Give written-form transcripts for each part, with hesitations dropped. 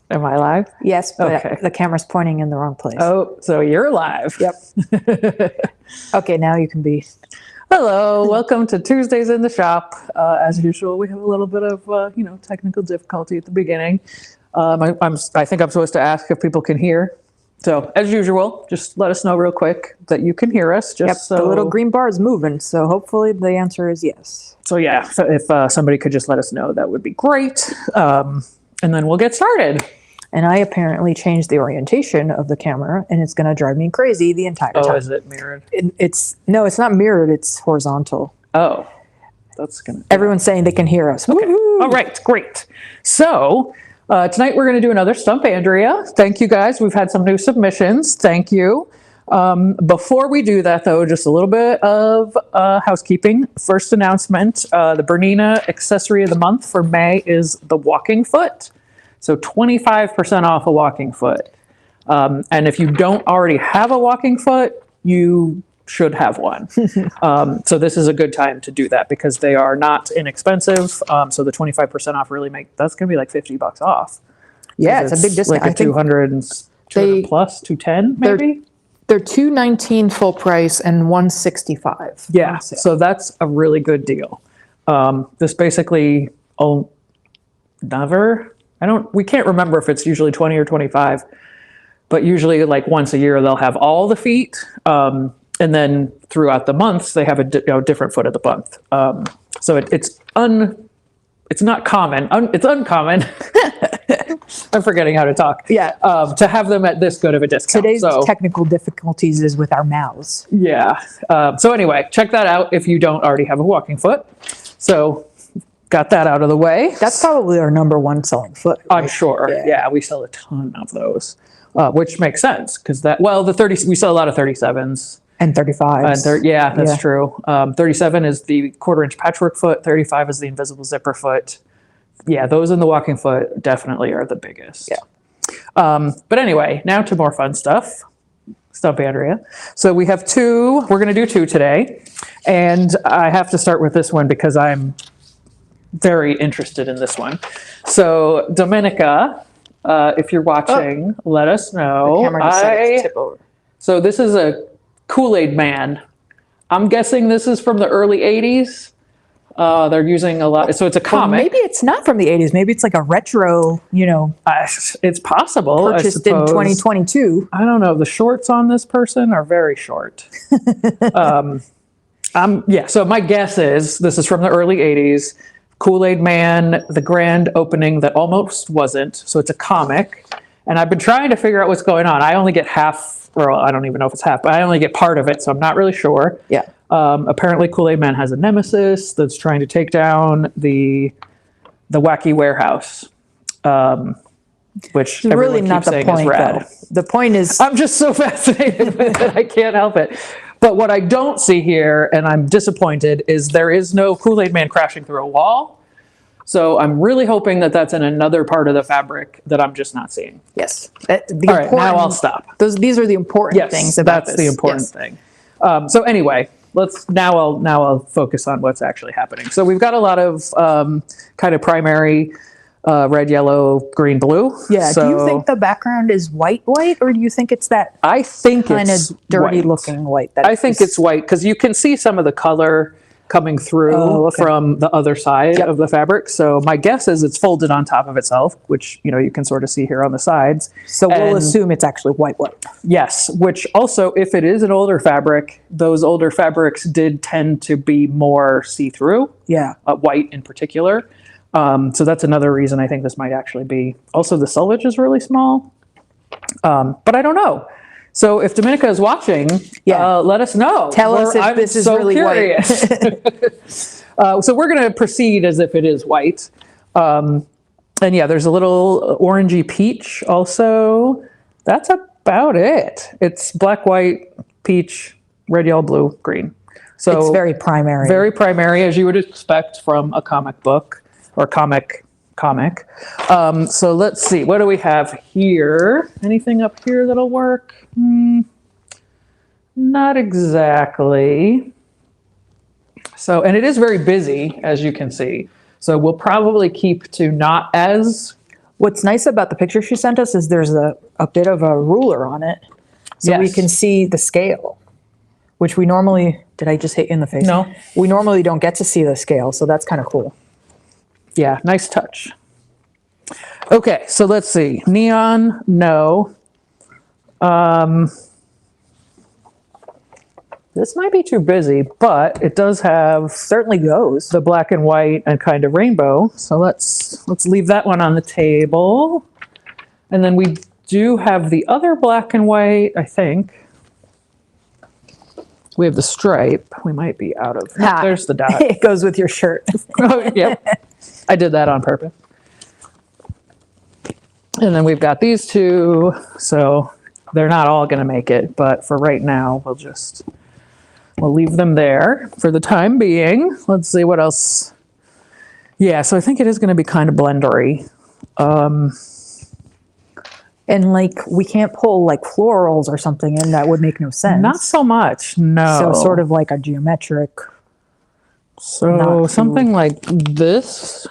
Am I live? Yes, but Okay. the camera's pointing in the wrong place. Oh, so you're live. Yep. Okay, now you can be. Hello, welcome to Tuesdays in the Shop. As usual, we have a little bit of technical difficulty at the beginning. I think I'm supposed to ask if people can hear. So as usual, just let us know real quick that you can hear us. Just The little green bar is moving, so hopefully the answer is yes. So yeah, so if somebody could just let us know, that would be great. And then we'll get started. And I apparently changed the orientation of the camera, and it's going to drive me crazy the entire time. Oh, is it mirrored? No, it's not mirrored. It's horizontal. Oh, that's gonna. Everyone's saying they can hear us. Okay. All right, great. So tonight we're going to do another Stump Andrea. Thank you guys. We've had some new submissions. Thank you. Before we do that, though, just a little bit of housekeeping. First announcement: the Bernina accessory of the month for May is the walking foot. So 25% off a walking foot. And if you don't already have a walking foot, you should have one. So this is a good time to do that because they are not inexpensive. So the 25% off really that's going to be like $50 off. Yeah, it's a big discount. Like a 200 plus, 210 maybe? They're $219 full price and $165. Yeah, so that's a really good deal. This basically, we can't remember if it's usually 20 or 25, but usually like once a year they'll have all the feet. And then throughout the months they have a different foot of the month. So it's not common. It's uncommon. I'm forgetting how to talk. Yeah. To have them at this good of a discount. Today's technical difficulties is with our mouths. Yeah. So anyway, check that out if you don't already have a walking foot. So got that out of the way. That's probably our number one selling foot. Right? I'm sure. Yeah, we sell a ton of those, which makes sense because we sell a lot of 37s. And 35s. Yeah, that's true. 37 is the 1/4-inch patchwork foot. 35 is the invisible zipper foot. Yeah, those in the walking foot definitely are the biggest. Yeah. But anyway, now to more fun stuff. Stump Andrea. So we have two. We're going to do two today. And I have to start with this one because I'm very interested in this one. So Domenica, if you're watching, let us know. The camera decided to tip over. So this is a Kool-Aid Man. I'm guessing this is from the early 80s. They're using a lot. So it's a comic. Well, maybe it's not from the 80s. Maybe it's like a retro, it's possible. Purchased in 2022. I don't know. The shorts on this person are very short. So my guess is this is from the early 80s. Kool-Aid Man, the grand opening that almost wasn't. So it's a comic. And I've been trying to figure out what's going on. I only get half, or I don't even know if it's half, but I only get part of it. So I'm not really sure. Yeah. Apparently Kool-Aid Man has a nemesis that's trying to take down the wacky warehouse. Which it's really not the point, though. The point is... I'm just so fascinated with it. I can't help it. But what I don't see here, and I'm disappointed, is there is no Kool-Aid Man crashing through a wall. So I'm really hoping that that's in another part of the fabric that I'm just not seeing. Yes. All right, now I'll stop. These are the important things about this. That's the important thing. So anyway, now I'll focus on what's actually happening. So we've got a lot of kind of primary red, yellow, green, blue. Yeah. Do you think the background is white, or do you think it's that? I think kind it's of dirty looking white. I think it's white because you can see some of the color coming through from the other side of the fabric. So my guess is it's folded on top of itself, which you can sort of see here on the sides. So we'll assume it's actually white. Yes, which also, if it is an older fabric, those older fabrics did tend to be more see-through. Yeah. White in particular. So that's another reason I think this might actually be. Also, the selvage is really small, but I don't know. So if Domenica is watching, let us know. Tell us if this is really curious. White. So we're going to proceed as if it is white. And yeah, there's a little orangey peach also. That's about it. It's black, white, peach, red, yellow, blue, green. So it's very primary. Very primary, as you would expect from a comic book or comic. So let's see, what do we have here? Anything up here that'll work? Not exactly. So, and it is very busy, as you can see. So we'll probably keep to not as What's nice about the picture she sent us is there's a bit of a ruler on it. So we Yes. can see the scale, which we normally, did I just hit you in the face? No. We normally don't get to see the scale, so that's kind of cool. Yeah, nice touch. Okay, so let's see. Neon, no. This might be too busy, but it does have Certainly goes. the black and white and kind of rainbow. So let's leave that one on the table. And then we do have the other black and white, I think. We have the stripe. We might be out of. Ah. There's the dot. It goes with your shirt. Oh, yep. I did that on purpose. And then we've got these two. So they're not all going to make it, but for right now, we'll leave them there for the time being. Let's see what else. Yeah, so I think it is going to be kind of blendery. And like, we can't pull like florals or something in, that would make no sense. Not so much, no. So sort of like a geometric. So not something like this.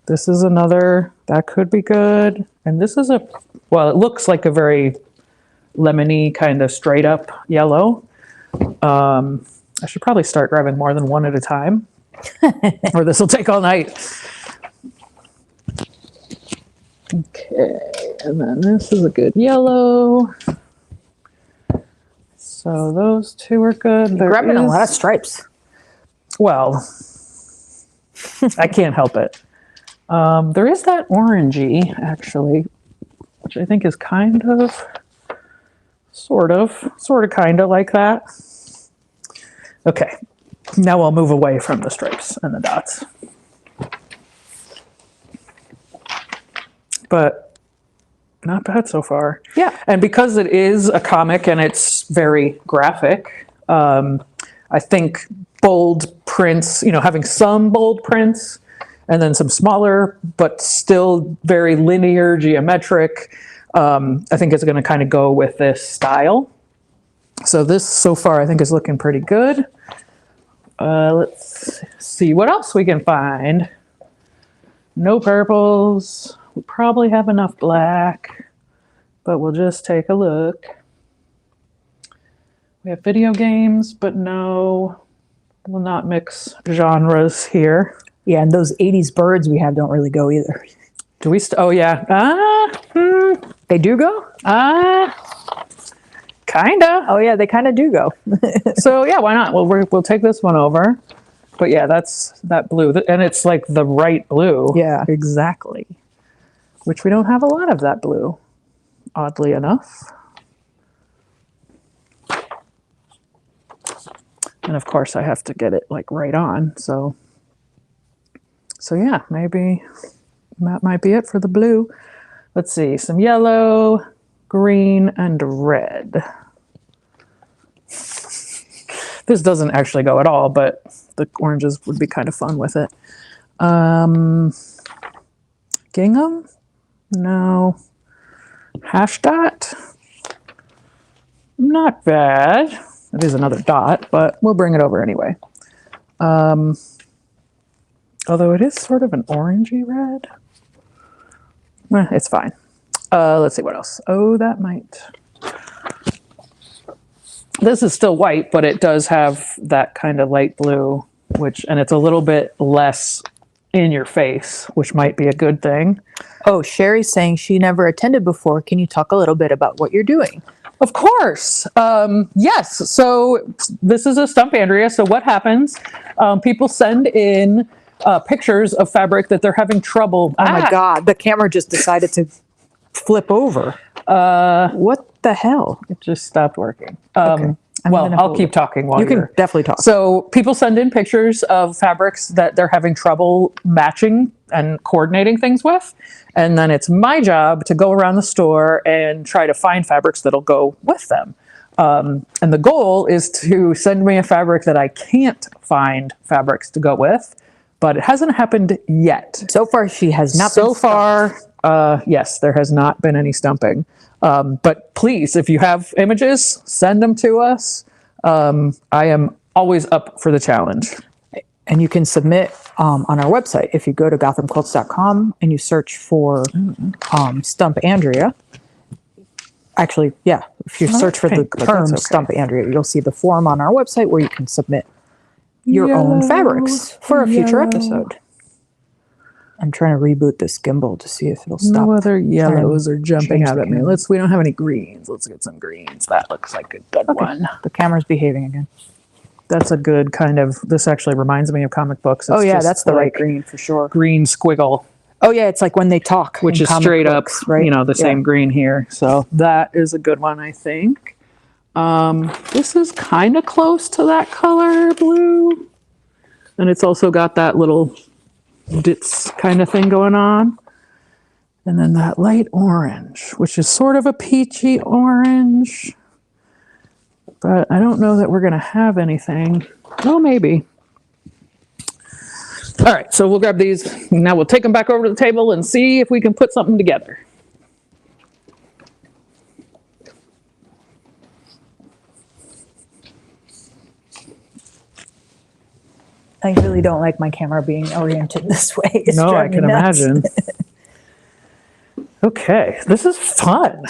This is another, that could be good. And this is well, it looks like a very lemony kind of straight up yellow. I should probably start grabbing more than one at a time, or this will take all night. Okay, and then this is a good yellow. So those two are good. You're grabbing a lot of stripes. Well, I can't help it. There is that orangey, actually, which I think is kind of, sort of, kind of like that. Okay, now I'll move away from the stripes and the dots. But not bad so far. Yeah. And because it is a comic and it's very graphic, I think bold prints, having some bold prints and then some smaller, but still very linear, geometric, I think it's going to kind of go with this style. So this so far I think is looking pretty good. Let's see what else we can find. No purples. We probably have enough black, but we'll just take a look. We have video games, but no, we'll not mix genres here. Yeah, and those 80s birds we have don't really go either. Do we? Oh yeah. They do go? Kinda. Oh yeah, they kind of do go. So yeah, why not? We'll take this one over. But yeah, that's that blue, and it's like the right blue. Yeah. Exactly. Which we don't have a lot of that blue, oddly enough. And of course I have to get it like right on. So yeah, maybe that might be it for the blue. Let's see, some yellow, green, and red. This doesn't actually go at all, but the oranges would be kind of fun with it. Gingham? No. Hash dot? Not bad. It is another dot, but we'll bring it over anyway. Although it is sort of an orangey red. It's fine. Let's see what else. Oh, that might. This is still white, but it does have that kind of light blue, and it's a little bit less in your face, which might be a good thing. Oh, Sherry's saying she never attended before. Can you talk a little bit about what you're doing? Of course. Yes. So this is a Stump Andrea. So what happens? People send in pictures of fabric that they're having trouble. Oh my God, the camera just decided to flip over. What the hell? It just stopped working. Okay. Well, I'll keep talking while you can definitely talk. So people send in pictures of fabrics that they're having trouble matching and coordinating things with. And then it's my job to go around the store and try to find fabrics that'll go with them. And the goal is to send me a fabric that I can't find fabrics to go with, but it hasn't happened yet. So far, she has not So been far, yes, there has not been any stumping. But please, if you have images, send them to us. I am always up for the challenge. And you can submit on our website. If you go to gothamquilts.com and you search for Stump Andrea, actually, yeah, if you search for the term Stump Andrea, you'll see the form on our website where you can submit your own fabrics for a future episode. I'm trying to reboot this gimbal to see if it'll stop. No other yellows are jumping out at me. We don't have any greens. Let's get some greens. That looks like a good one. The camera's behaving again. That's a good kind of, this actually reminds me of comic books. It's that's the right green for sure. Green squiggle. Oh yeah, it's like when they talk. Which is straight books, up, right? You know, the same green here. So that is a good one, I think. This is kind of close to that color blue. And it's also got that little ditz kind of thing going on. And then that light orange, which is sort of a peachy orange. But I don't know that we're going to have anything. Oh, maybe. All right, so we'll grab these. Now we'll take them back over to the table and see if we can put something together. I really don't like my camera being oriented this way. It's no, I can nuts. imagine. Okay, this is fun.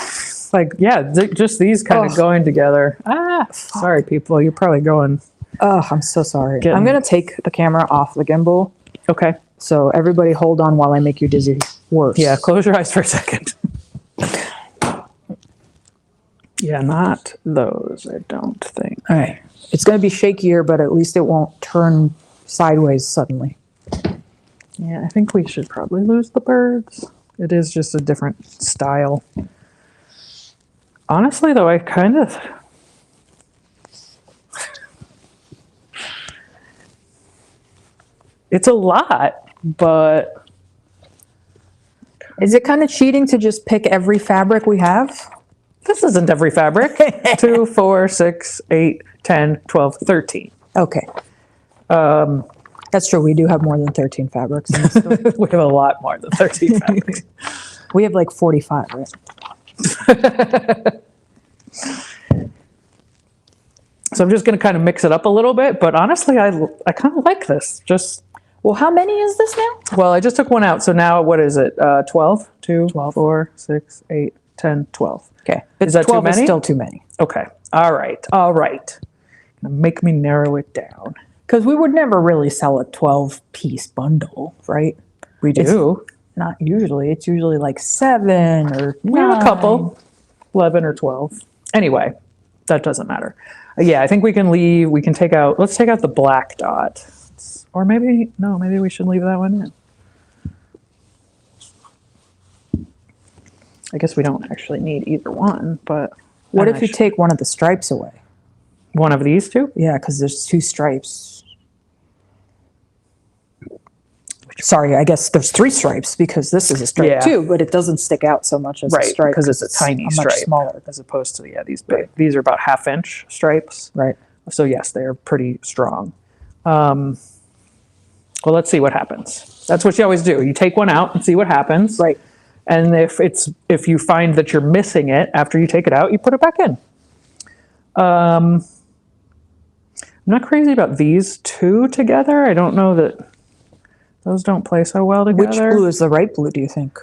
Like, yeah, just these kind of going together. Sorry, people. You're probably going. Oh, I'm so sorry. I'm going to take the camera off the gimbal. Okay. So everybody hold on while I make you dizzy worse. Yeah, close your eyes for a second. Yeah, not those, I don't think. All right. It's going to be shakier, but at least it won't turn sideways suddenly. Yeah, I think we should probably lose the birds. It is just a different style. Honestly, though, I kind of... It's a lot, but... Is it kind of cheating to just pick every fabric we have? This isn't every fabric. 2, 4, 6, 8, 10, 12, 13. Okay. That's true. We do have more than 13 fabrics in this store. We have a lot more than 13 fabrics. We have like 45, right? So I'm just going to kind of mix it up a little bit, but honestly, I kind of like this. Well, how many is this now? Well, I just took one out, so now what is it? 12? 2, 12. 4, 6, 8, 10, 12. Okay. Is that 12 too many? Is still too many. Okay. All right. All right. Make me narrow it down. Because we would never really sell a 12-piece bundle, right? We do. Not usually. It's usually like 7 or 9. We have a couple. 11 or 12. Anyway, that doesn't matter. Yeah, I think we can leave. We can take out. Let's take out the black dot. Or maybe, no, maybe we should leave that one in. I guess we don't actually need either one, but... What if you take one of the stripes away? One of these two? Yeah, because there's 2 stripes. Sorry, I guess there's 3 stripes because this is a stripe too, but it doesn't stick out so much as a stripe. Because it's a tiny stripe. Much smaller. As opposed to, these big. Right. These are about 1/2 inch stripes. Right. So yes, they're pretty strong. Well, let's see what happens. That's what you always do. You take one out and see what happens. Right. And if you find that you're missing it after you take it out, you put it back in. I'm not crazy about these two together. I don't know that those don't play so well together. Which blue is the right blue, do you think?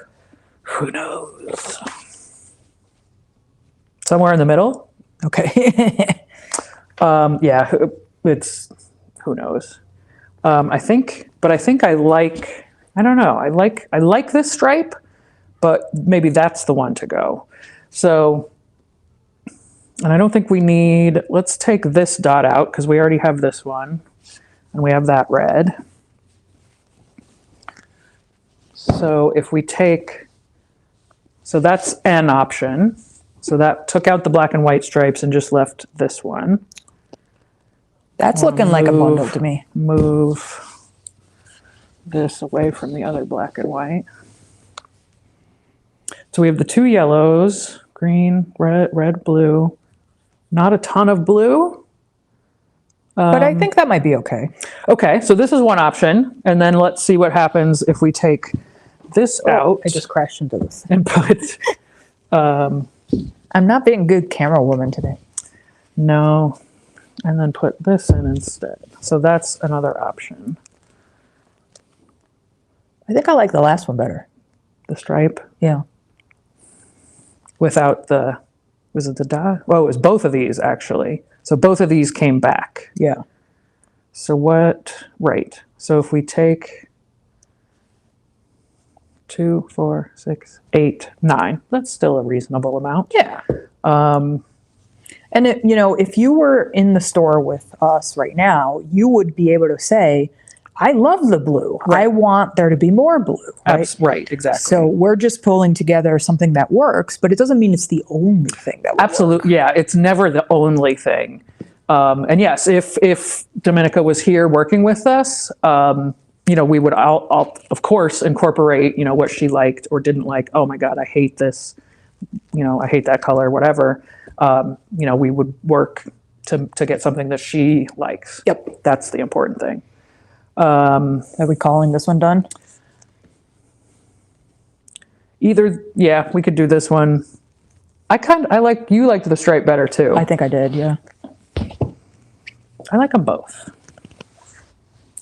Who knows? Somewhere in the middle? Okay. Yeah, it's, who knows? I think I like, I don't know. I like this stripe, but maybe that's the one to go. So, and I don't think we need, let's take this dot out because we already have this one and we have that red. So if we take, so that's an option. So that took out the black and white stripes and just left this one. That's looking like a bundle to me. Move this away from the other black and white. So we have the 2 yellows, green, red, blue. Not a ton of blue. But I think that might be okay. Okay, so this is one option. And then let's see what happens if we take this out. I just crashed into this. And put... I'm not being a good camera woman today. No. And then put this in instead. So that's another option. I think I like the last one better. The stripe Yeah. without the, was it the dot? Well, it was both of these actually. So both of these came back. Yeah. So what, right. So if we take 2, 4, 6, 8, 9, that's still a reasonable amount. Yeah. And if you were in the store with us right now, you would be able to say, I love the blue. Right. I want there to be more blue. Right? Right, exactly. So we're just pulling together something that works, but it doesn't mean it's the only thing that will Absolutely. Yeah, it's never the only thing. And yes, if Dominica was here working with us, we would all, of course, incorporate, what she liked or didn't like. Oh my God, I hate this. I hate that color, whatever. We would work to get something that she likes. Yep. That's the important thing. Are we calling this one done? Yeah, we could do this one. You liked the stripe better too. I think I did, yeah. I like them both.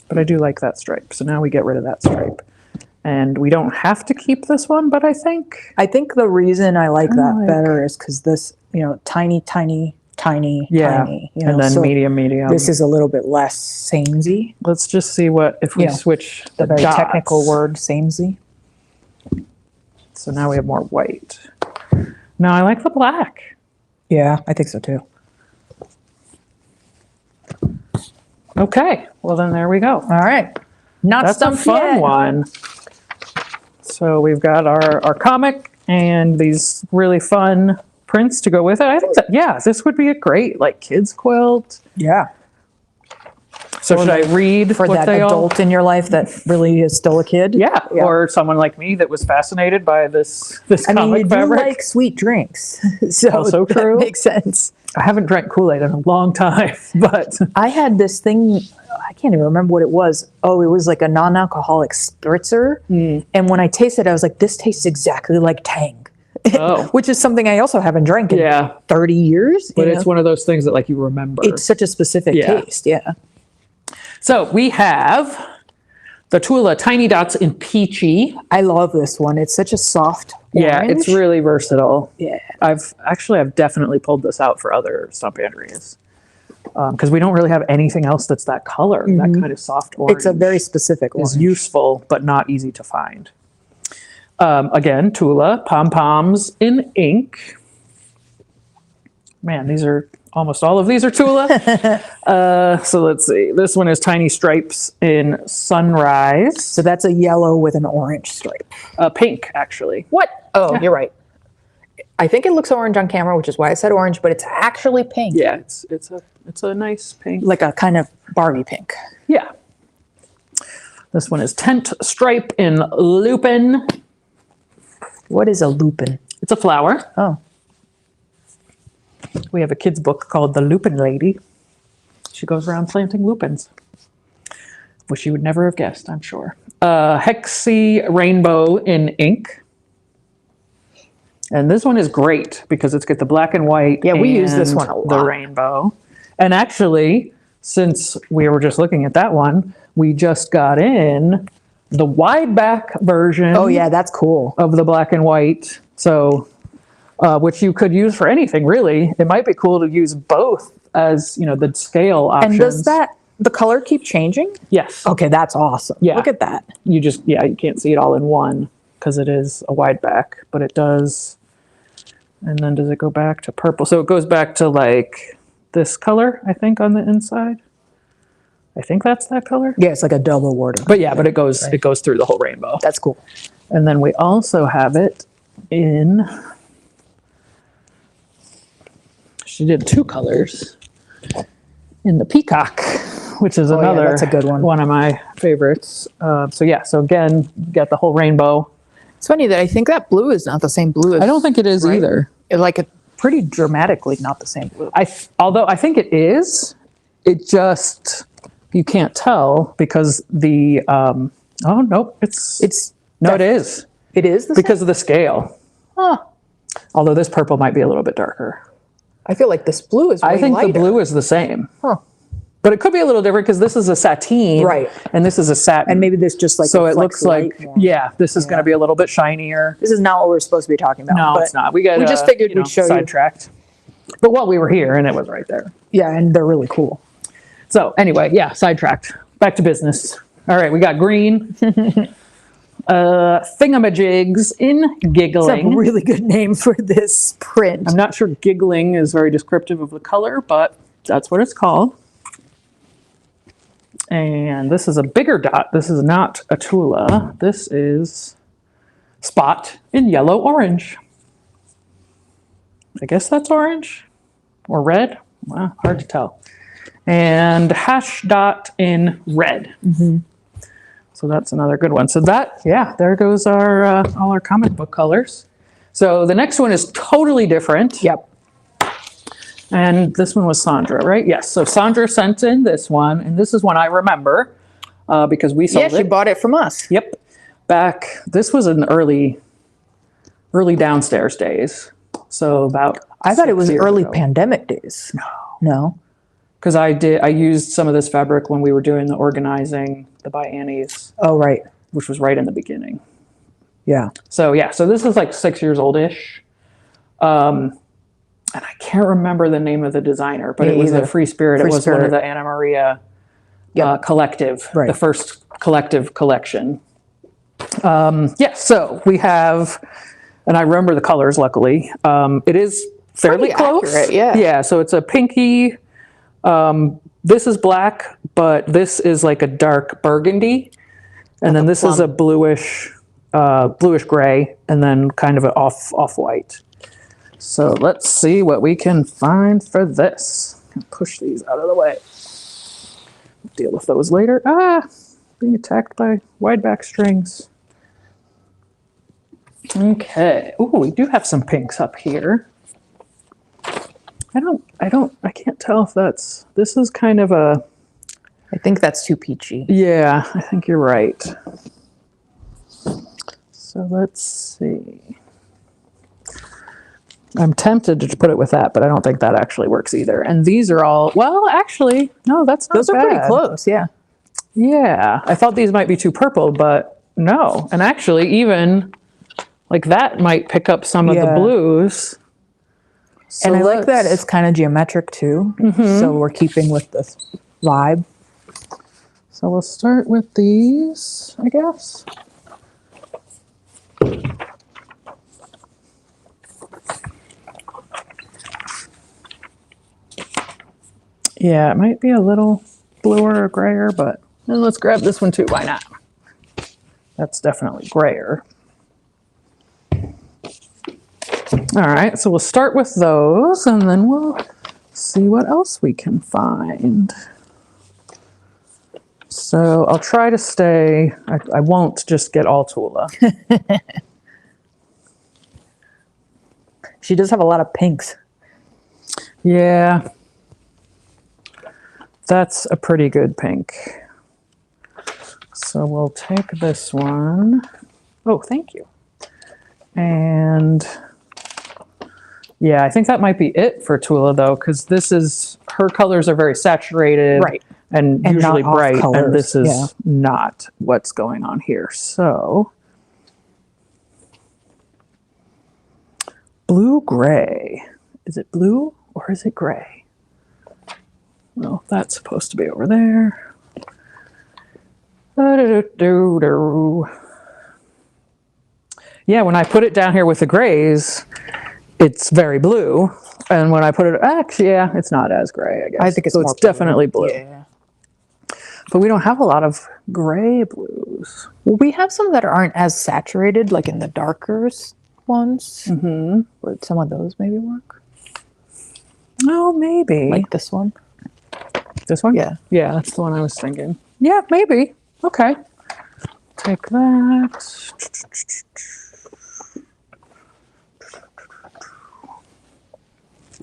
But I do like that stripe. So now we get rid of that stripe. And we don't have to keep this one, but I think the reason I like that better is because this, tiny, yeah. tiny. And then so medium. This is a little bit less samey. Let's just see if we switch The very dots. technical word, samey. So now we have more white. Now I like the black. Yeah, I think so too. Okay, well then there we go. All right. That's a fun one. So we've got our comic and these really fun prints to go with it. I think this would be a great kids quilt. Yeah. So should I read for what that they adult in your life that really is still a kid? Yeah, or someone like me that was fascinated by this comic you fabric. do like sweet drinks, so Also that true. makes sense. I haven't drank Kool-Aid in a long time, but I had this thing, I can't even remember what it was. Oh, it was like a non-alcoholic spritzer. And when I tasted it, I was like, this tastes exactly like Tang. Oh. Which is something I also haven't drank in 30 years. But it's one of those things that you remember. It's such a specific taste, yeah. So we have the Tula Tiny Dots in Peachy. I love this one. It's such a soft Yeah, orange. it's really versatile. Yeah. I've definitely pulled this out for other Stump Andreas. Because we don't really have anything else that's that color, that kind of soft orange. It's a very specific orange. Is useful, but not easy to find. Again, Tula, pom-poms in ink. Man, almost all of these are Tula. So let's see. This one is Tiny Stripes in Sunrise. So that's a yellow with an orange stripe. Pink, actually. What? Oh, you're right. I think it looks orange on camera, which is why I said orange, but it's actually pink. Yeah, it's a nice pink. Like a kind of Barbie pink. Yeah. This one is Tent Stripe in Lupin. What is a lupin? It's a flower. Oh. We have a kid's book called The Lupin Lady. She goes around planting lupins, which you would never have guessed, I'm sure. Hexy Rainbow in ink. And this one is great because it's got the black and white. Yeah, we use this one a lot. The rainbow. And actually, since we were just looking at that one, we just got in the wide back version. Oh yeah, that's cool. Of the black and white. So, which you could use for anything really. It might be cool to use both as, the scale options. And does the color keep changing? Yes. Okay, that's awesome. Yeah. Look at that. You can't see it all in one because it is a wide back, but it does. And then does it go back to purple? So it goes back to this color, I think, on the inside. I think that's that color. Yeah, it's like a double wording. But yeah, but it goes through the whole rainbow. That's cool. And then we also have it in, she did 2 colors in the peacock, which is another, that's a good one of my favorites. So again, you get the whole rainbow. It's funny that I think that blue is not the same blue as, I don't think it is either. It's pretty dramatically not the same blue. Although I think it is, it just, you can't tell because the, oh no, it is. It is because of the scale. Huh. Although this purple might be a little bit darker. I feel like this blue is way I think lighter. the blue is the same. Huh. But it could be a little different because this is a sateen. Right. And this is a satin. And maybe this just like so it reflects looks like, light more. yeah, this is going to be a little bit shinier. This is not what we're supposed to be talking about. No, but it's not. We just figured we'd show sidetracked. But while we were here, and it was right there. Yeah, and they're really cool. So anyway, yeah, sidetracked. Back to business. All right, we got green. Thingamajigs in giggling. It's a really good name for this print. I'm not sure giggling is very descriptive of the color, but that's what it's called. And this is a bigger dot. This is not a Tula. This is Spot in yellow orange. I guess that's orange or red. Wow, hard to tell. And Hash Dot in red. Mm-hmm. So that's another good one. So that, yeah, there goes our all our comic book colors. So the next one is totally different. Yep. And this one was Sandra, right? Yes. So Sandra sent in this one, and this is one I remember because we sold it. Yeah, she bought it from us. Yep. Back, this was in the early downstairs days. So about I thought it was early ago. pandemic days. No. Because I used some of this fabric when we were doing the organizing, the By Annie's. Oh, right. Which was right in the beginning. Yeah. So yeah, so this is like 6 years old-ish. And I can't remember the name of the designer, but it was a Free Spirit. It was one of the Anna Maria collective, right. The first collective collection. Yeah, so we have, and I remember the colors, luckily. It is fairly close. Accurate, yeah. Yeah, so it's a pinky. This is black, but this is like a dark burgundy. And then this is a bluish gray, and then kind of an off-white. So let's see what we can find for this. Push these out of the way. Deal with those later. Being attacked by wide back strings. Okay. Ooh, we do have some pinks up here. I can't tell if this is kind of a. I think that's too peachy. Yeah, I think you're right. So let's see. I'm tempted to put it with that, but I don't think that actually works either. And these are all, well, actually, no, that's not Those are pretty close, yeah. Yeah, I thought these might be too purple, but no. And actually, even like that might pick up some of the blues. So and I like that it's kind of geometric too. Mm-hmm. So we're keeping with this vibe. So we'll start with these, I guess. Yeah, it might be a little bluer or grayer, but then let's grab this one too. Why not? That's definitely grayer. All right, so we'll start with those, and then we'll see what else we can find. So I'll try to stay, I won't just get all Tula. She does have a lot of pinks. Yeah. That's a pretty good pink. So we'll take this one. Oh, thank you. And yeah, I think that might be it for Tula though, because this is, her colors are very saturated. Right. And usually bright, colors. and this is not what's going on here. So, blue-gray. Is it blue or is it gray? Well, that's supposed to be over there. Yeah, when I put it down here with the grays, it's very blue. And when I put it, actually, yeah, it's not as gray, I guess. I think it's so more it's definitely blue. Yeah. But we don't have a lot of gray blues. Well, we have some that aren't as saturated, like in the darker ones. Mm-hmm. Would some of those maybe work? Oh, maybe. Like this one? This one? Yeah. Yeah, that's the one I was thinking. Yeah, maybe. Okay. Take that.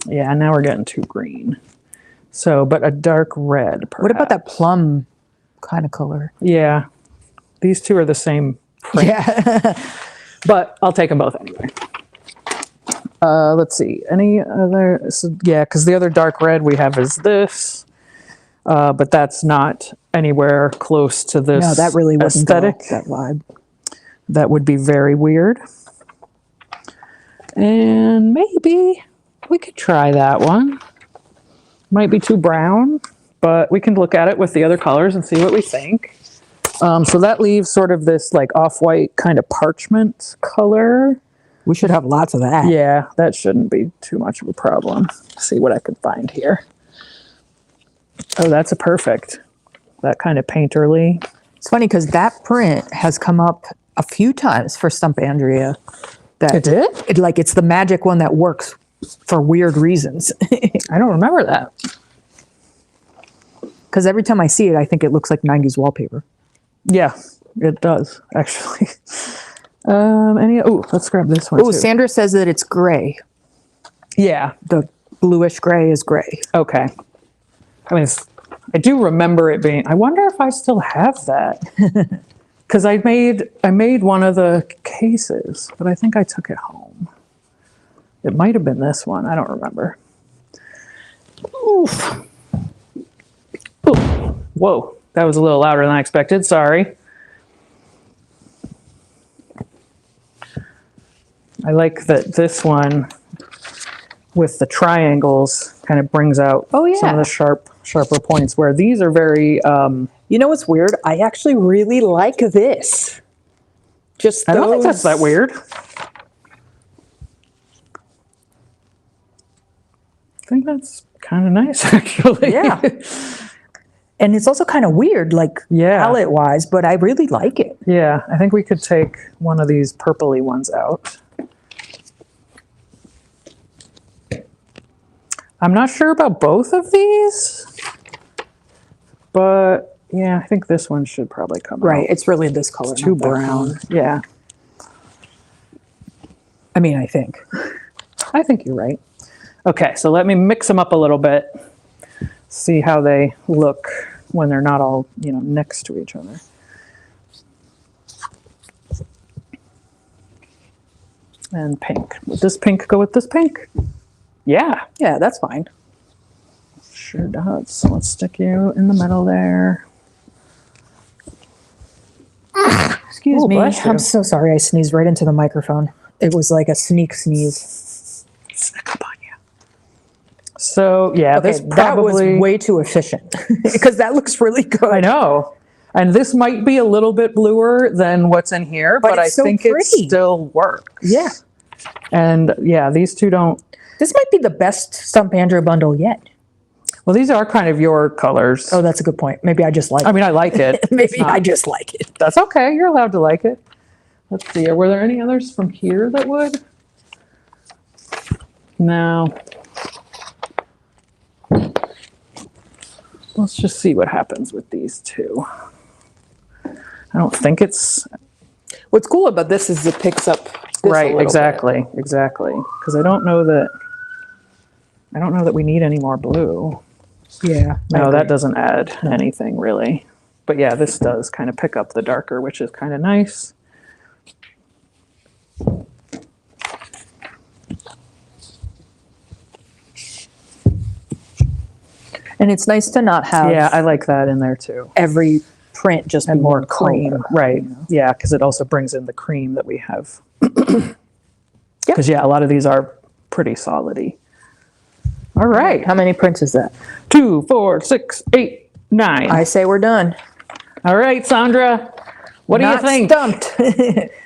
Yeah, now we're getting too green. So, but a dark red, perhaps. What about that plum kind of color? Yeah. These two are the same print. Yeah. But I'll take them both anyway. Let's see. Any other? So, yeah, because the other dark red we have is this. but that's not anywhere close to this No, that really wouldn't go, aesthetic. that vibe. That would be very weird. And maybe we could try that one. Might be too brown, but we can look at it with the other colors and see what we think. So that leaves sort of this like off-white kind of parchment color. We should have lots of that. Yeah, that shouldn't be too much of a problem. Let's see what I can find here. Oh, that's a perfect. That kind of painterly. It's funny because that print has come up a few times for Stump Andrea. That It did? it's the magic one that works for weird reasons. I don't remember that. Because every time I see it, I think it looks like 90s wallpaper. Yeah, it does, actually. Let's grab this one Oh, too. Sandra says that it's gray. Yeah, The bluish gray is gray. okay. I mean, I do remember it being, I wonder if I still have that. Because I made one of the cases, but I think I took it home. It might have been this one. I don't remember. Oof. Ooh. Whoa, that was a little louder than I expected. Sorry. I like that this one with the triangles kind of brings out some of the sharper points, where these are very... You know what's weird? I actually really like this. Just I don't think that's that weird. I think that's kind of nice, actually. Yeah. And it's also kind of weird, like palette-wise, but I really like it. Yeah, I think we could take one of these purpley ones out. I'm not sure about both of these, but yeah, I think this one should probably come out. Right, it's really this color. It's too brown. Yeah. I mean, I think. I think you're right. Okay, so let me mix them up a little bit. See how they look when they're not all, next to each other. And pink. Would this pink go with this pink? Yeah. Yeah, that's fine. Sure does. So let's stick you in the middle there. Excuse me. Bless you. I'm so sorry I sneezed right into the microphone. It was like a sneak sneeze. Sneak up on you. So yeah, Okay, this that was probably... way too efficient because that looks really good. I know. And this might be a little bit bluer than what's in here, but I so think pretty. it still works. Yeah. And yeah, these two don't... This might be the best Stump Andrea bundle yet. Well, these are kind of your colors. Oh, that's a good point. Maybe I just like it. I mean, I like it. Maybe I just like it. That's okay. You're allowed to like it. Let's see. Were there any others from here that would? No. Let's just see what happens with these two. I don't think it's... What's cool about this is it picks up this Right, a exactly, exactly. Because I don't know that we need any more blue. Yeah. No, that doesn't add anything really. But yeah, this does kind of pick up the darker, which is kind of nice. And it's nice to not have Yeah, I like that in there too. every print just And be more one cream, color. right? Yeah, because it also brings in the cream that we have. Because yeah, a lot of these are pretty solidy. All right, How many prints is that? 2, 4, 6, 8, 9. I say we're done. All right, Sandra, what do you think? Stumped.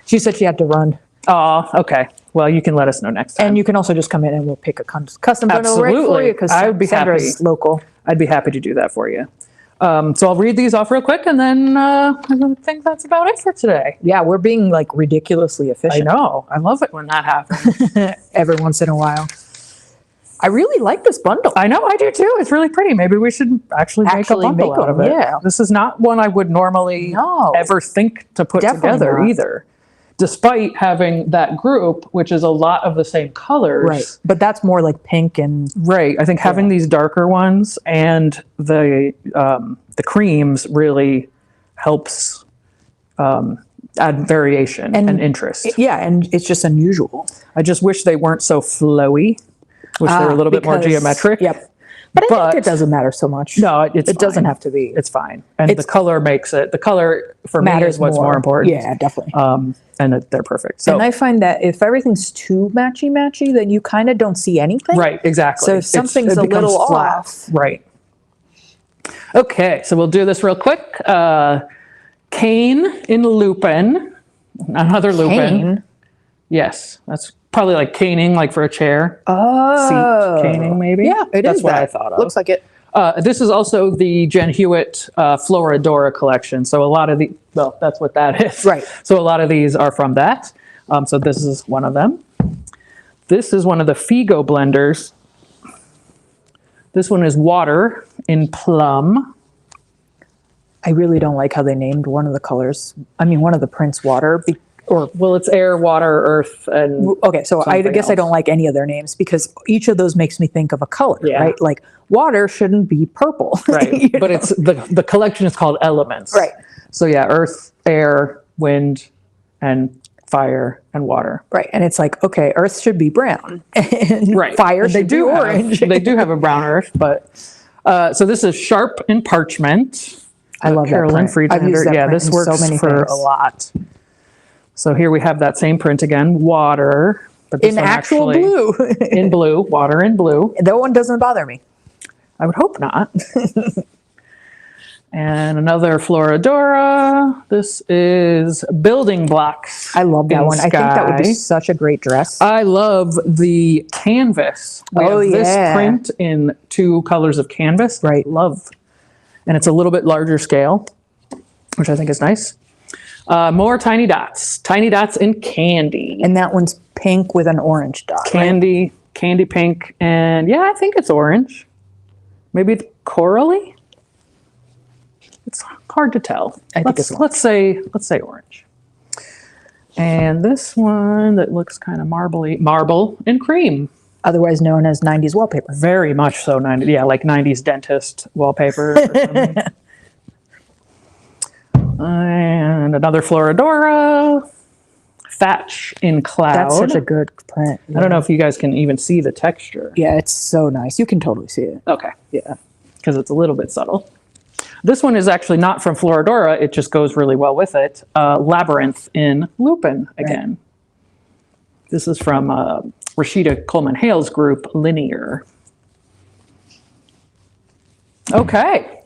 She said she had to run. Oh, okay. Well, you can let us know next time. And you can also just come in and we'll pick a custom bundle right for Absolutely. you because I would be Sandra's happy. local. I'd be happy to do that for you. So I'll read these off real quick, and then I think that's about it for today. Yeah, we're being like ridiculously I efficient. know. I love it when that happens. Every once in a while. I really like this bundle. I know, I do too. It's really pretty. Maybe we should actually make a bundle out of it. yeah. This is not one I would normally ever think to put Definitely together not. either. Despite having that group, which is a lot of the same colors. Right. But that's more like pink and Right. I think having these darker ones and the creams really helps add variation and interest. yeah, and it's just unusual. I just wish they weren't so flowy. Wish they were a little bit more Because- geometric. Yep. But I think it doesn't matter so much. No, it doesn't have to be. It's fine. And the color makes it, the color for me is what's more important. Yeah, definitely. And they're perfect. So, and I find that if everything's too matchy, then you kind of don't see anything. right, exactly. So if something's a little off. Right. Okay, so we'll do this real quick. Cane in Lupin. Another Lupin. Cane? Yes, that's probably like caning, like for a chair. Oh. Seat caning, maybe? Yeah, it That's is what that. I thought of. Looks like it. This is also the Jen Hewitt Floradora collection. So a lot of the, well, that's what that is. Right. So a lot of these are from that. So this is one of them. This is one of the Figo blenders. This one is water in plum. I really don't like how they named one of the colors. I mean, one of the prints water. Well, it's air, water, earth, and Okay, so I guess something I don't like any of their names because each of those makes me think of a color, Yeah. right? Like water shouldn't be purple. right. you But know? it's the collection is called elements. Right. So yeah, earth, air, wind, and fire and water. Right, and it's like, okay, earth should be brown, and Right. fire And should be orange. They do have a brown earth, but so this is Sharp in Parchment. I love that Carolyn print. I've used Friedlander. that Yeah, print this in works so many for things. a lot. So here we have that same print again, water. But this In one actual actually- blue. in blue, water in blue. That one doesn't bother me. I would hope not. And another Floradora. This is Building Blocks. I love that in one. I think that would be Sky. such a great dress. I love the canvas. We Oh, have this yeah. print in 2 colors of canvas. Right. Love. And it's a little bit larger scale, which I think is nice. More tiny dots. Tiny dots in candy. And that one's pink with an orange dot. Right? Candy pink. And yeah, I think it's orange. Maybe it's corally? It's hard to tell. I think it's let's say orange. And this one that looks kind of marble and cream. Otherwise known as 90s wallpaper. Very much so 90s. Yeah, like 90s dentist wallpaper or something. And another Floradora. Thatch in Cloud. That's such a good print. I don't know if you guys can even see the texture. Yeah, it's so nice. You can totally see it. Okay, yeah, because it's a little bit subtle. This one is actually not from Floradora. It just goes really well with it. Labyrinth in Lupin again. Right. This is from Rashida Coleman Hale's group, Linear. Okay.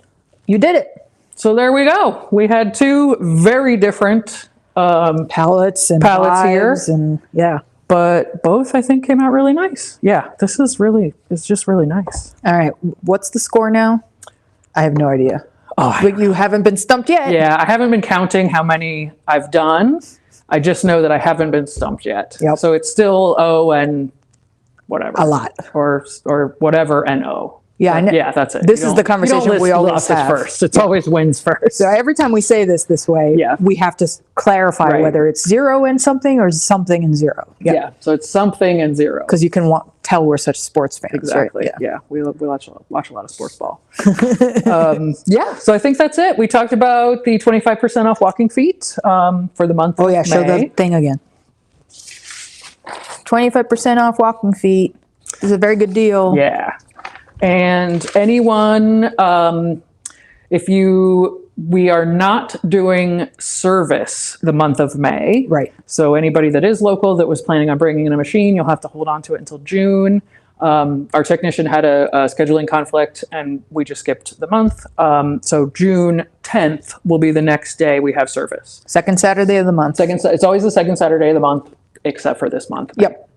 You did it. So there we go. We had 2 very different Palettes and palettes here. vibes and yeah. But both, I think, came out really nice. Yeah, this is it's just really nice. All right. What's the score now? I have no idea. Oh, But you haven't been stumped yet. yeah, I haven't been counting how many I've done. I just know that I haven't been stumped yet. Yep. So it's still O and whatever. A lot. Or whatever and O. Yeah, I know. Yeah, that's it. This You is don't- the conversation you don't we list always losses have. first. It's always wins first. So every time we say this way, Yeah. we have to clarify Right. whether it's 0 and something or something and 0. yeah. So it's something and 0. Because you can tell we're such sports fans. Exactly. Right? Yeah. We watch a lot of sports ball. Yeah. So I think that's it. We talked about the 25% off walking feet for the month. Oh, yeah. of Show May. the thing again. 25% off walking feet. This is a very good deal. Yeah. And anyone, we are not doing service the month of May. Right. So anybody that is local that was planning on bringing in a machine, you'll have to hold on to it until June. Our technician had a scheduling conflict and we just skipped the month. So June 10th will be the next day we have service. Second Saturday of the month. It's always the second Saturday of the month, except for this month. Yep.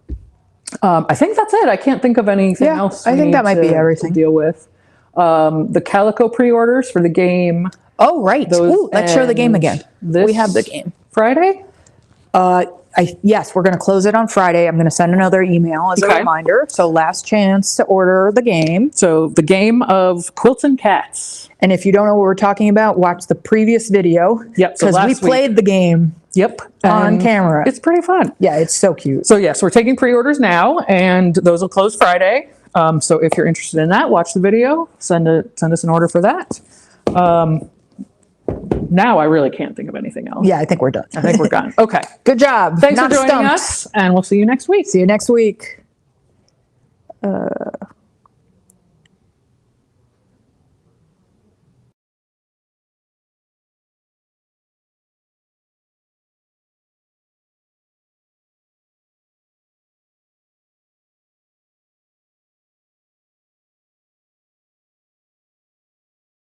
I think that's it. I can't think of anything Yeah, else. I we think need that might be to everything. deal with. The Calico pre-orders for the game. Oh, right. Those Ooh, let's show the game again. this We have the game. Friday. Yes, we're going to close it on Friday. I'm going to send another email as a Okay. reminder. So last chance to order the game. So the game of Quilts and Cats. And if you don't know what we're talking about, watch the previous video. Yep, so Because we last week- played the game Yep. on And camera. It's pretty fun. Yeah, it's so cute. So yes, we're taking pre-orders now, and those will close Friday. So if you're interested in that, watch the video. Send us an order for that. Now I really can't think of anything else. Yeah, I think we're done. I think we're done. Okay. Good job. Thanks Not for joining stumped. us, and we'll see you next week. See you next week.